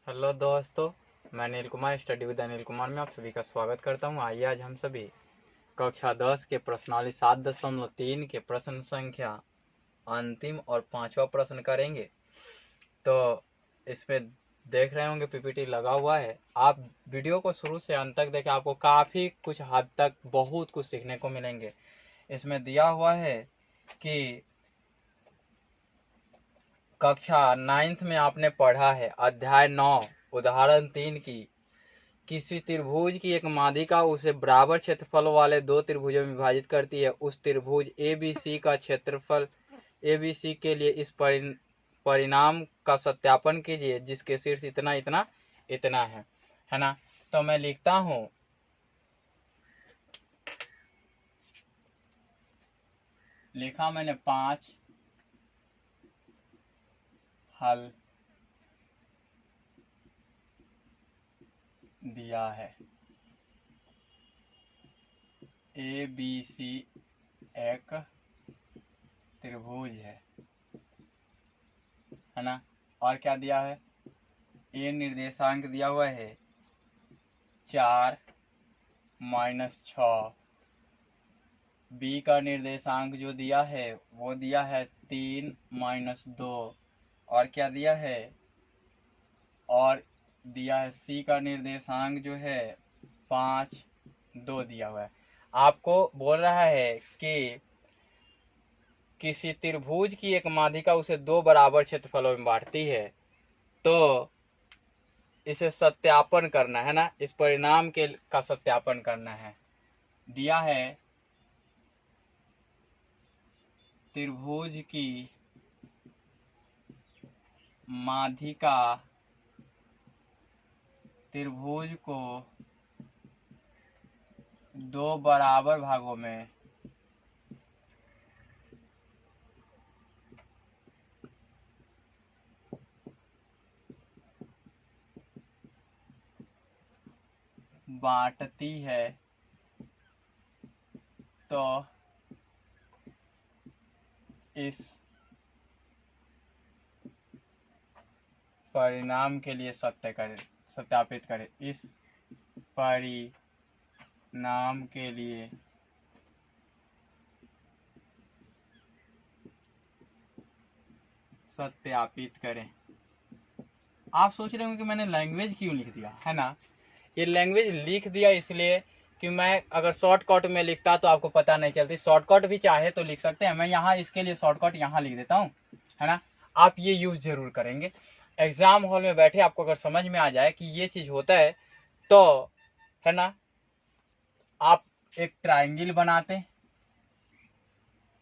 Hello दोस्तों, मैं Anil Kumar study with Anil Kumar में आप सभी का स्वागत करता हूं। आइए आज हम सभी कक्षा 10 के प्रश्नावली 7.3 के प्रश्न संख्या अंतिम और 5वां प्रश्न करेंगे। तो इसमें देख रहे होंगे पीपीटी लगा हुआ है। आप वीडियो को शुरू से अंत तक देखें, आपको काफ़ी कुछ हद तक बहुत कुछ सीखने को मिलेंगे। इसमें दिया हुआ है कि कक्षा 9th में आपने पढ़ा है अध्याय 9 उदाहरण 3 की किसी त्रिभुज की एक माध्यिका उसे बराबर क्षेत्रफल वाले दो त्रिभुजों में विभाजित करती है। उस त्रिभुज ABC का क्षेत्रफल ABC के लिए इस परिणाम का सत्यापन कीजिए जिसके शीर्ष इतना इतना इतना है ना। तो मैं लिखता हूं, लिखा मैंने 5 हल दिया है। ABC एक त्रिभुज है ना। और क्या दिया है, ए निर्देशांक दिया हुआ है 4 - 6, बी का निर्देशांक जो दिया है वो दिया है 3 - 2, और क्या दिया है, और दिया है सी का निर्देशांक जो है 5 2 दिया हुआ है। आपको बोल रहा है कि किसी त्रिभुज की एक माध्यिका उसे दो बराबर क्षेत्रफलों में बांटती है, तो इसे सत्यापन करना है ना, इस परिणाम के का सत्यापन करना है। दिया है त्रिभुज की माध्यिका त्रिभुज को दो बराबर भागों में बांटती है, तो इस परिणाम के लिए सत्यापित करें। इस परिणाम के लिए सत्यापित करें। आप सोच रहे होंगे कि मैंने लैंग्वेज क्यों लिख दिया है ना। ये लैंग्वेज लिख दिया इसलिए कि मैं अगर शॉर्टकट में लिखता तो आपको पता नहीं चलती। शॉर्टकट भी चाहे तो लिख सकते हैं, मैं यहाँ इसके लिए शॉर्टकट यहाँ लिख देता हूँ, है ना। आप ये यूज जरूर करेंगे। एग्जाम हॉल में बैठे आपको अगर समझ में आ जाए कि ये चीज होता है तो, है ना, आप एक ट्राइंगल बनाते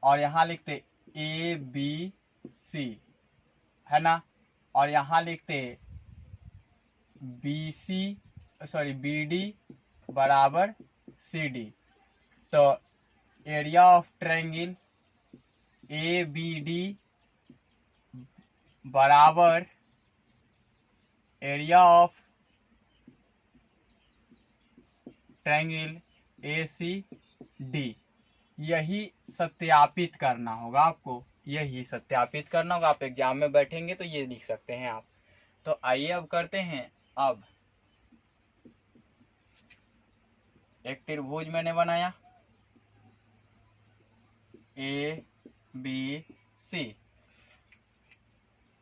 और यहाँ लिखते ABC, है ना, और यहाँ लिखते BD बराबर CD। तो एरिया ऑफ ट्रायंगल ABD बराबर एरिया ऑफ ट्रायंगल ACD। यही सत्यापित करना होगा आपको, यही सत्यापित करना होगा। आप एग्जाम में बैठेंगे तो ये लिख सकते हैं आप। तो आइए अब करते हैं। अब एक त्रिभुज मैंने बनाया ABC,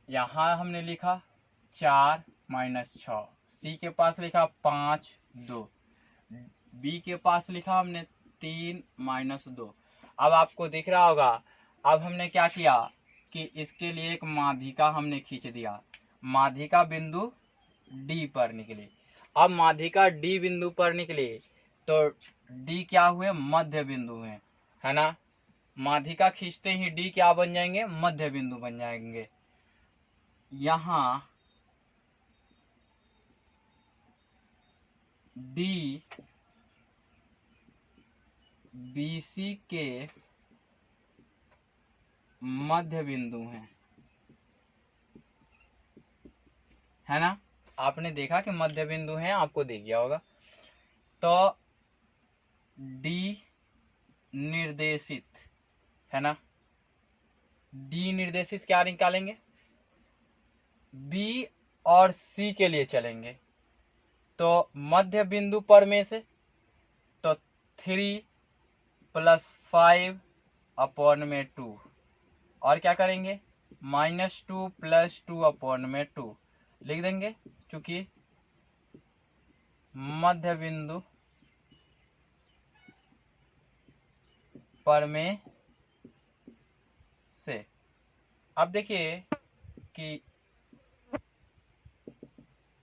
यहां हमने लिखा 4 - 6, सी के पास लिखा 5 2, बी के पास लिखा हमने 3 - 2। अब आपको दिख रहा होगा, अब हमने क्या किया कि इसके लिए एक माध्यिका हमने खींच दिया। माध्यिका बिंदु डी पर निकली। अब माध्यिका डी बिंदु पर निकली तो डी क्या हुए, मध्य बिंदु हुए, है ना। माध्यिका खींचते ही डी क्या बन जाएंगे, मध्य बिंदु बन जाएंगे। यहां डी BC के मध्य बिंदु है ना। आपने देखा कि मध्य बिंदु है, आपको दिख गया होगा। तो डी निर्देशित, है ना, डी निर्देशित क्या निकालेंगे, बी और सी के लिए चलेंगे तो मध्य बिंदु पर में से तो 3 + 5 अपॉन में 2 और क्या करेंगे -2 + 2 अपॉन में 2 लिख देंगे क्योंकि मध्य बिंदु पर में से। अब देखिए कि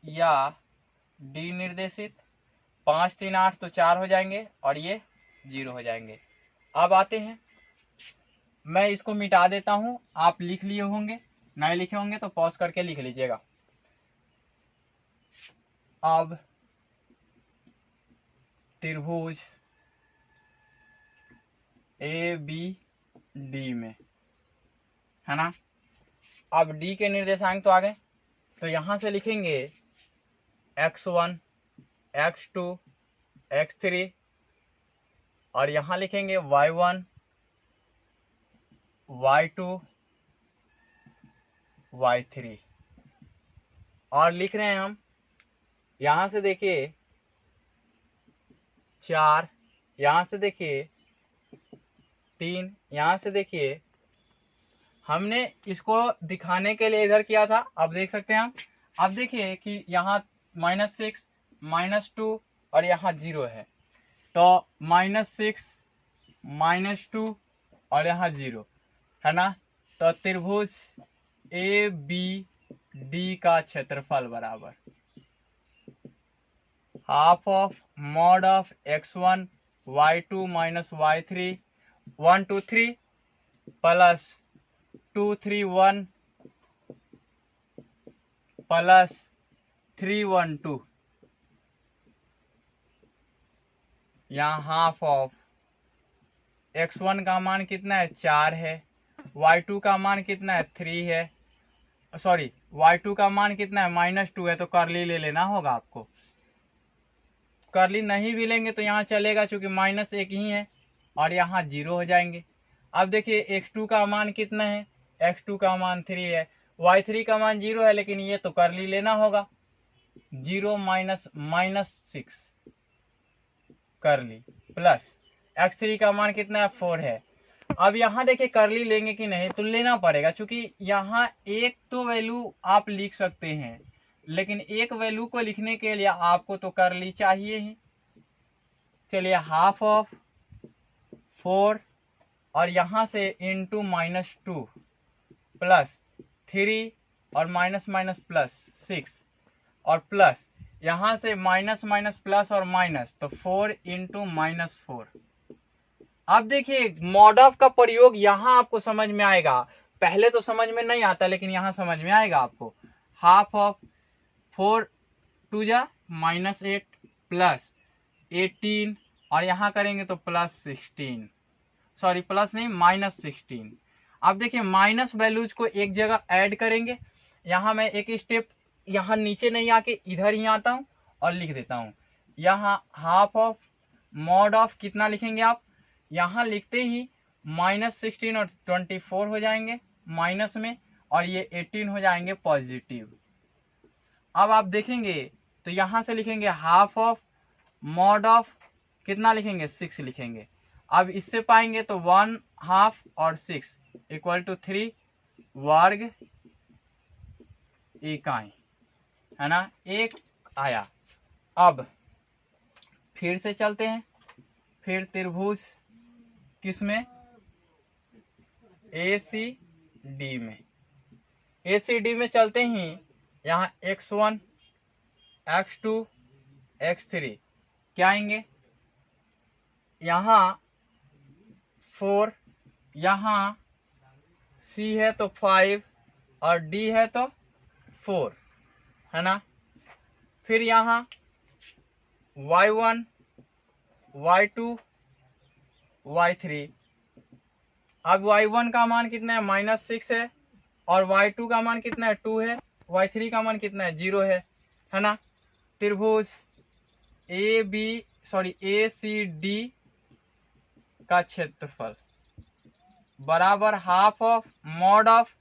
या डी निर्देशित 5 3 8 तो 4 हो जाएंगे और ये 0 हो जाएंगे। अब आते हैं, मैं इसको मिटा देता हूं, आप लिख लिए होंगे, नहीं लिखे होंगे तो पॉज करके लिख लीजिएगा। अब त्रिभुज ए बी डी में है ना, अब डी के निर्देशांक तो आ गए, तो यहां से लिखेंगे x1 x2 x3 और यहां लिखेंगे y1 y2 y3 और लिख रहे हैं हम यहां से देखिए 4, यहां से देखिए 3, यहां से देखिए, हमने इसको दिखाने के लिए इधर किया था। अब देख सकते हैं हम, अब देखिए कि यहाँ -6 -2 और यहाँ 0 है, तो -6 -2 और यहाँ 0 है ना, तो त्रिभुज ए बी डी का क्षेत्रफल बराबर half of mod of x1 y2 - y3 1 2 3 plus 2 3 1 plus 3 1 2, यहाँ हाफ ऑफ x1 का मान कितना है 4 है, y2 का मान कितना है 3 है, सॉरी y2 का मान कितना है -2 है, तो करली ले लेना होगा आपको। करली नहीं भी लेंगे तो यहाँ चलेगा क्योंकि -1 ही है और यहाँ 0 हो जाएंगे। अब देखिए x2 का मान कितना है, x2 का मान 3 है, y3 का मान 0 है, लेकिन ये तो करली लेना होगा। 0 -6 करली प्लस x3 का मान कितना है 4 है। अब यहाँ देखिए करली लेंगे कि नहीं, तो लेना पड़ेगा क्योंकि यहाँ एक तो वैल्यू आप लिख सकते हैं, लेकिन एक वैल्यू को लिखने के लिए आपको तो करली चाहिए ही। चलिए हाफ ऑफ 4 और यहाँ से इंटू -2 प्लस 3 और माइनस माइनस प्लस 6 और प्लस यहाँ से माइनस माइनस प्लस और माइनस, तो 4 इंटू -4। अब देखिए मॉड ऑफ का प्रयोग यहाँ आपको समझ में आएगा, पहले तो समझ में नहीं आता लेकिन यहाँ समझ में आएगा आपको। हाफ ऑफ 4 2 जा -8 प्लस 18 और यहाँ करेंगे तो +16, सॉरी प्लस नहीं -16। अब देखिए माइनस वैल्यूज को एक जगह ऐड करेंगे, यहाँ मैं एक स्टेप यहाँ नीचे नहीं आके इधर ही आता हूँ और लिख देता हूँ। यहाँ हाफ ऑफ मॉड ऑफ कितना लिखेंगे आप, यहाँ लिखते ही -16 और 24 हो जाएंगे माइनस में और ये 18 हो जाएंगे पॉजिटिव। अब आप देखेंगे तो यहाँ से लिखेंगे हाफ ऑफ मॉड ऑफ कितना लिखेंगे 6 लिखेंगे। अब इससे पाएंगे तो 1/2 और 6 = 3 वर्ग इकाई है ना, एक आया। अब फिर से चलते हैं, फिर त्रिभुज किसमें ACD में, ACD में चलते ही यहाँ x1 x2 x3 क्या आएंगे, यहाँ 4, यहाँ C है तो 5 और D है तो 4 है ना। फिर यहाँ y1 y2 y3, अब y1 का मान कितना है -6 है और y2 का मान कितना है 2 है, y3 का मान कितना है 0 है ना। त्रिभुज ACD का क्षेत्रफल बराबर हाफ ऑफ मॉड ऑफ,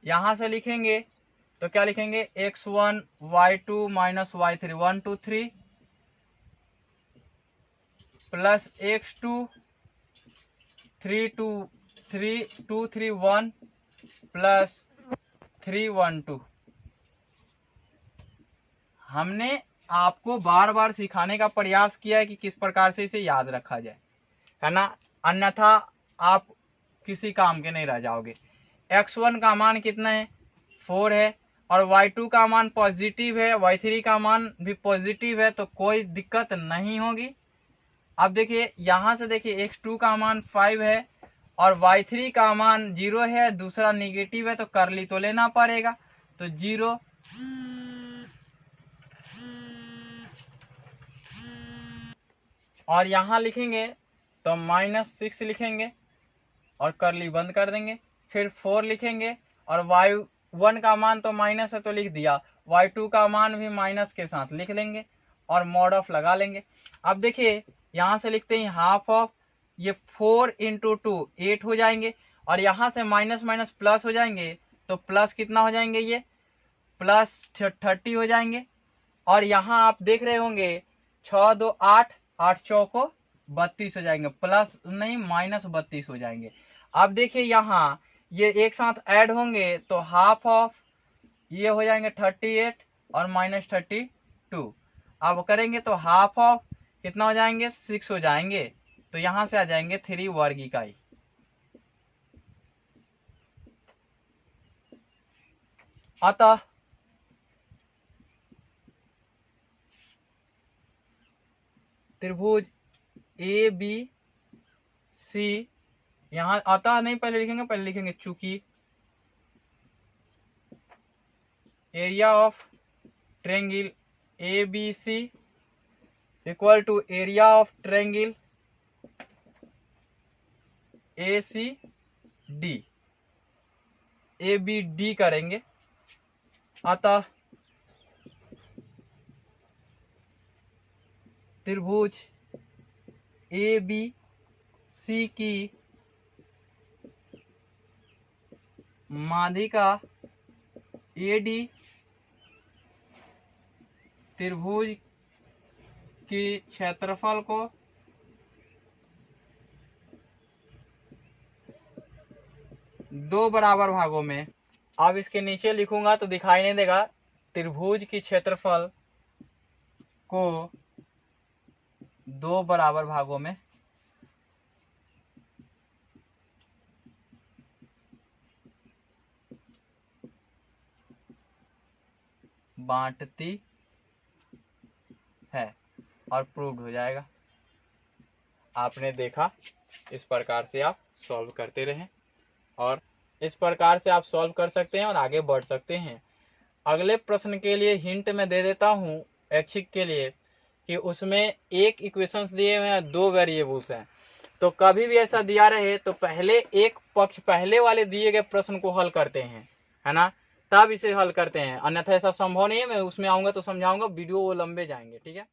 यहाँ से लिखेंगे तो क्या लिखेंगे, x1 y2 minus y3 1 2 3 plus x2 3 2 3 2 3 1 plus 3 1 2। हमने आपको बार बार सिखाने का प्रयास किया है कि किस प्रकार से इसे याद रखा जाए, है ना, अन्यथा आप किसी काम के नहीं रह जाओगे। x1 का मान कितना है, 4 है, और y2 का मान पॉजिटिव है, y3 का मान भी पॉजिटिव है, तो कोई दिक्कत नहीं होगी। अब देखिए यहां से देखिए x2 का मान 5 है और y3 का मान 0 है, दूसरा निगेटिव है, तो करली तो लेना पड़ेगा, तो 0 और यहां लिखेंगे तो -6 लिखेंगे और करली बंद कर देंगे। फिर 4 लिखेंगे और y1 का मान तो माइनस है तो लिख दिया, y2 का मान भी माइनस के साथ लिख लेंगे और मॉड ऑफ लगा लेंगे। अब देखिए यहां से लिखते हैं हाफ ऑफ, ये 4 × 2 8 हो जाएंगे, और यहां से माइनस माइनस प्लस हो जाएंगे, तो प्लस कितना हो जाएंगे, ये प्लस 30 हो जाएंगे। और यहाँ आप देख रहे होंगे 6 2 8 8 चौको 32 हो जाएंगे, प्लस नहीं माइनस 32 हो जाएंगे। अब देखिए यहाँ ये एक साथ ऐड होंगे तो हाफ ऑफ ये हो जाएंगे 38 और -32। अब करेंगे तो हाफ ऑफ कितना हो जाएंगे, 6 हो जाएंगे, तो यहां से आ जाएंगे 3 वर्ग इकाई। अतः त्रिभुज ए बी सी, यहां अतः नहीं पहले लिखेंगे, पहले लिखेंगे चूंकि area of triangle A B C equal to area of triangle A C D, A B D करेंगे। अतः त्रिभुज ए बी सी की माध्यिका ए डी त्रिभुज की क्षेत्रफल को दो बराबर भागों में, अब इसके नीचे लिखूंगा तो दिखाई नहीं देगा, त्रिभुज की क्षेत्रफल को दो बराबर भागों में बांटती है और प्रूव्ड हो जाएगा। आपने देखा, इस प्रकार से आप सॉल्व करते रहें और इस प्रकार से आप सॉल्व कर सकते हैं और आगे बढ़ सकते हैं। अगले प्रश्न के लिए हिंट मैं दे देता हूं ऐच्छिक के लिए कि उसमें एक इक्वेशंस दिए हुए हैं, दो वेरिएबल्स हैं, तो कभी भी ऐसा दिया रहे तो पहले एक पक्ष पहले वाले दिए गए प्रश्न को हल करते हैं, है ना, तब इसे हल करते हैं, अन्यथा ऐसा संभव नहीं है। मैं उसमें आऊंगा तो समझाऊंगा, वीडियो वो लंबे जाएंगे, ठीक है।